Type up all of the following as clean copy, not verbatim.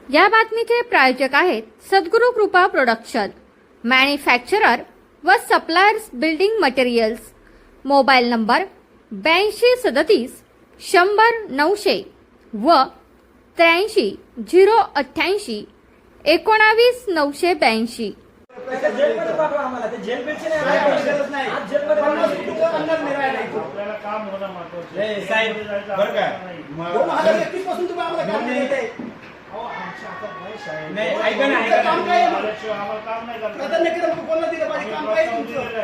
या बातमीचे प्रायोजक आहेत सद्गुरू कृपा प्रोडक्शन, मॅन्युफॅक्चरर व suppliers building materials. Mobile number 8237 100 900 व 83 088 19 982. जेलमध्ये पाठवा आम्हाला. ते जेल पेक्षा नाही. आज जेलमध्ये 50 कुटुंब अन्नात मिळायला इथं. आपल्याला काम होणं महत्त्वाचं आहे. साहेब बरं का 2021 पासून तुम्ही आम्हाला काम देत आहे. अहो, आमचे आता वयस आहे. नाही, ऐका ना, ऐका ना. काम काय आहे? आम्हाला काम नाही करता. प्राधान्य क्रमांक कोणाला दिलं पाहिजे? काम काय आहे प्रस्ताव तुमचं? दिलेला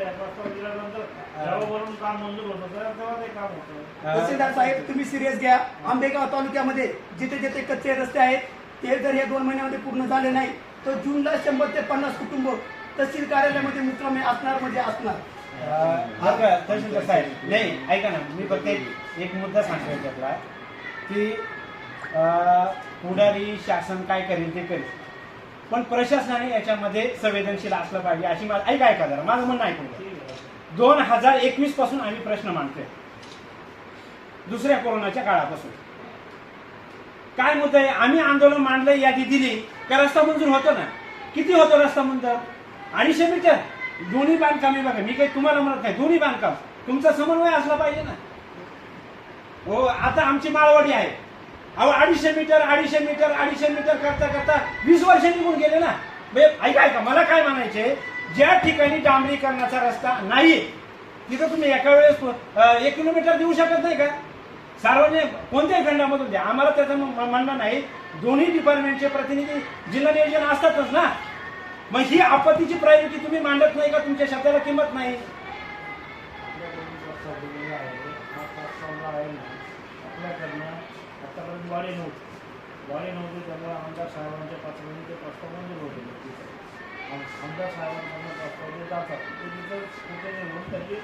आहे. प्रस्ताव दिल्यानंतर जेव्हावरून काम मंजूर होतं तेव्हा ते काम होतं. तहसीलदार साहेब तुम्ही सिरियस घ्या. आंबेगाव तालुक्यामध्ये जिथे जिथे कच्चे रस्ते आहेत ते जर या 2 महिन्यामध्ये पूर्ण झाले नाही तर जूनला 100 ते 50 कुटुंब तहसील कार्यालयामध्ये मुक्कामी असणार म्हणजे असणार. बरं का तहसीलदार साहेब, नाही ऐका ना, मी फक्त एक मुद्दा सांगतो याच्यातला की पुढारी शासन काय करेल ते करेल, पण प्रशासनाने याच्यामध्ये संवेदनशील असलं पाहिजे अशी ऐका जरा माझं म्हणणं ऐकून घ्या. 2021 पासून आम्ही प्रश्न मांडतोय, दुसऱ्या कोरोनाच्या काळापासून. काय मुद्दा आहे? आम्ही आंदोलन मांडलं, यादी दिली का रस्ता मंजूर होतो ना? किती होतो रस्ता मंजूर? 250 मीटर. दोन्ही बांधकामे बघा, मी काही तुम्हाला म्हणत नाही, दोन्ही बांधकाम तुमचा समन्वय असला पाहिजे ना. हो, आता आमची माळवाडी आहे, अहो 250 मीटर 250 मीटर 250 मीटर करता करता 20 वर्ष निघून गेले ना. ऐका मला काय म्हणायचे, ज्या ठिकाणी डांबरीकरणाचा रस्ता नाही तिथं तुम्ही एका वेळेस 1 किलोमीटर देऊ शकत नाही का? सार्वजनिक कोणत्याही खंडामधून द्या, आम्हाला त्याचं म्हणणं नाही. दोन्ही डिपार्टमेंटचे प्रतिनिधी जिल्हा नियोजन असतातच ना. मग ही आपत्तीची प्रायोरिटी तुम्ही मांडत नाही का? तुमच्या शब्दाला किंमत नाही. आपल्याकडनं आतापर्यंत वाढे नव्हते त्यामुळे आमदार साहेबांच्या पातळीने ते प्रस्ताव मंजूर होते. आमदार साहेबांकडून प्रस्ताव जे जातात ते तिथं कुठे होऊन त्याची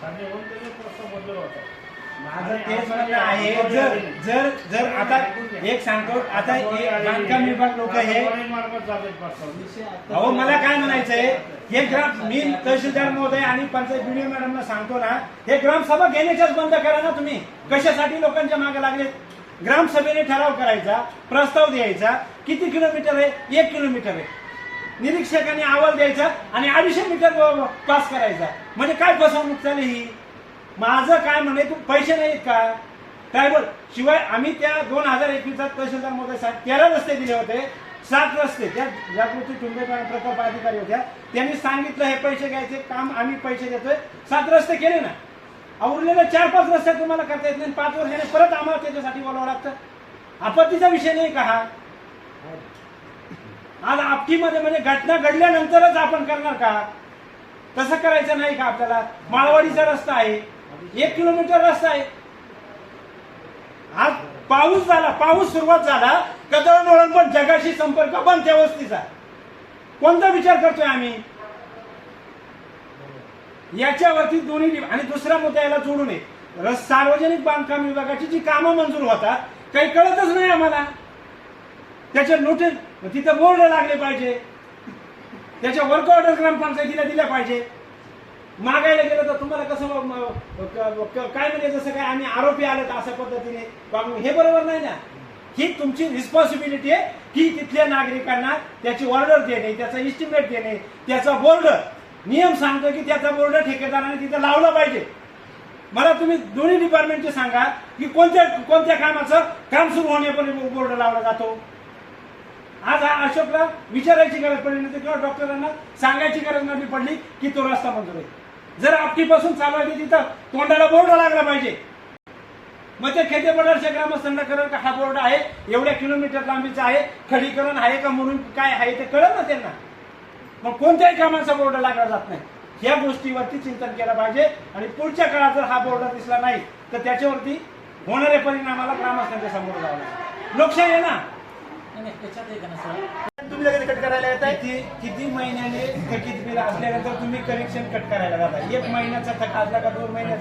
छाननी होऊन त्याचे प्रस्ताव मंजूर होतात. माझं तेच म्हणणं आहे, जर जर जर आता एक सांगतो, आता बांधकाम विभाग लोक हे, अहो मला काय म्हणायचंय, हे ग्राम मी तहसीलदार महोदय आणि पंचायत बीडीओ मॅडमला सांगतो ना, हे ग्रामसभा घेण्याच्याच बंद करा ना तुम्ही. कशासाठी लोकांच्या मागे लागले? ग्रामसभेने ठराव करायचा, प्रस्ताव द्यायचा, किती किलोमीटर आहे? 1 किलोमीटर आहे. निरीक्षकांनी अहवाल द्यायचा आणि 250 मीटर पास करायचा. म्हणजे काय फसवणूक झाली ही? माझं काय म्हणे, तू पैसे नाहीत का काय बोल. शिवाय आम्ही त्या 2021 तहसीलदार महोदय साहेब 13 रस्ते दिले होते, 7 रस्ते त्या जागृती टुंबे प्रकल्प अधिकारी होत्या, त्यांनी सांगितलं हे पैसे घ्यायचे काम आम्ही पैसे देतोय. 7 रस्ते केले ना. उरलेले 4-5 रस्ते तुम्हाला करता येत नाही. 5 वर्षाने परत आम्हाला त्याच्यासाठी बोलावं लागतं. आपत्तीचा विषय नाही का हा? आज आपटीमध्ये म्हणजे घटना घडल्यानंतरच आपण करणार का? तसं करायचं नाही का आपल्याला? माळवाडीचा रस्ता आहे, 1 किलोमीटर रस्ता आहे. आज पाऊस झाला, पाऊस सुरुवात झाला का दळणवळण पण जगाशी संपर्क बंद त्या वस्तीचा. कोणता विचार करतोय आम्ही याच्यावरती? दोन्ही आणि दुसरा मुद्दा याला जोडू नये. सार्वजनिक बांधकाम विभागाची जी कामं मंजूर होतात काही कळतच नाही आम्हाला. त्याच्या नोटीस तिथं बोर्ड लागले पाहिजे, त्याच्या वर्क ऑर्डर ग्रामपंचायतीला दिल्या पाहिजे. मागायला गेलं तर तुम्हाला कसं काय म्हणजे जसं काय आम्ही आरोपी आलेत अशा पद्धतीने वागणूक, हे बरोबर नाही ना. ही तुमची रिस्पॉन्सिबिलिटी आहे की तिथल्या नागरिकांना त्याची ऑर्डर देणे, त्याचा इस्टिमेट देणे, त्याचा बोर्ड. नियम सांगतो की त्याचा बोर्ड ठेकेदाराने तिथं लावला पाहिजे. मला तुम्ही दोन्ही डिपार्टमेंटचे सांगा की कोणत्या कामाचं काम सुरू होण्यापूर्वी बोर्ड लावला जातो. आज अशोकला विचारायची गरज पडली नव्हती किंवा डॉक्टरांना सांगायची गरज नव्हती पडली की तो रस्ता मंजूर आहे. जर आपटीपासून चालू आहे तिथं तोंडाला बोर्ड लागला पाहिजे. मग ते खेतेपडारच्या ग्रामस्थांना कळलं का हा बोर्ड आहे, एवढ्या किलोमीटर लांबीचा आहे, खडीकरण आहे का म्हणून काय आहे ते कळलं ना त्यांना. मग कोणत्याही कामाचा बोर्ड लागला जात नाही. या गोष्टीवरती चिंतन केलं पाहिजे आणि पुढच्या काळात जर हा बोर्ड दिसला नाही तर त्याच्यावरती होणाऱ्या परिणामाला ग्रामस्थांच्या समोर जावं लागेल. लोकशाही आहे ना. तुम्ही लगेच कट करायला येत आहे. किती महिन्याने थकीत बिल असल्यानंतर तुम्ही कनेक्शन कट करायला जाता? 1 महिन्याचा थक असला का 2 महिन्यात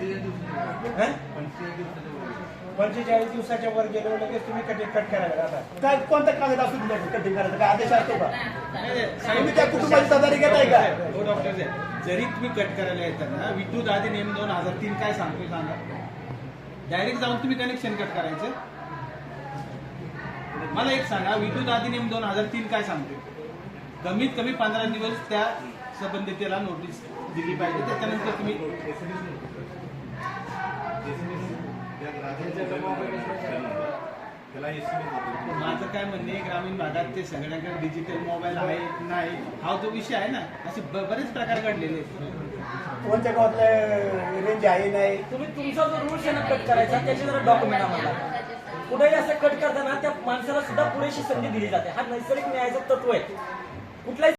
45 दिवसाच्या वर गेलो लगेच तुम्ही कट करायला जाता. काय कोणता कागद असतो तुमच्याकडे कटिंग करायचा? काय आदेश असतो का? तुम्ही त्या कुटुंबाची सदारी घेताय का? हो डॉक्टर साहेब, जरी तुम्ही कट करायला येताना विद्युत अधिनियम 2003 काय सांगतो सांगा. डायरेक्ट जाऊन तुम्ही कनेक्शन कट करायचं. मला एक सांगा, विद्युत अधिनियम 2003 काय सांगतो? कमीत कमी 15 दिवस त्या संबंधितेला नोटीस दिली पाहिजे. त्याच्यानंतर तुम्ही माझं काय म्हणणे, ग्रामीण भागात ते सगळ्यांकडे डिजिटल मोबाईल आहे नाही हा तो विषय आहे ना. असे बरेच प्रकार घडलेले आहेत. कोणत्या गावातलं रेंज आहे नाही. तुम्ही तुमचा जो रूल्स आहे ना कट करायचा त्याचे जरा डॉक्युमेंट आम्हाला. कुठेही असं कट करताना त्या माणसाला सुद्धा पुरेशी संधी दिली जाते. हा नैसर्गिक न्यायाचं तत्व आहे. कुठलाही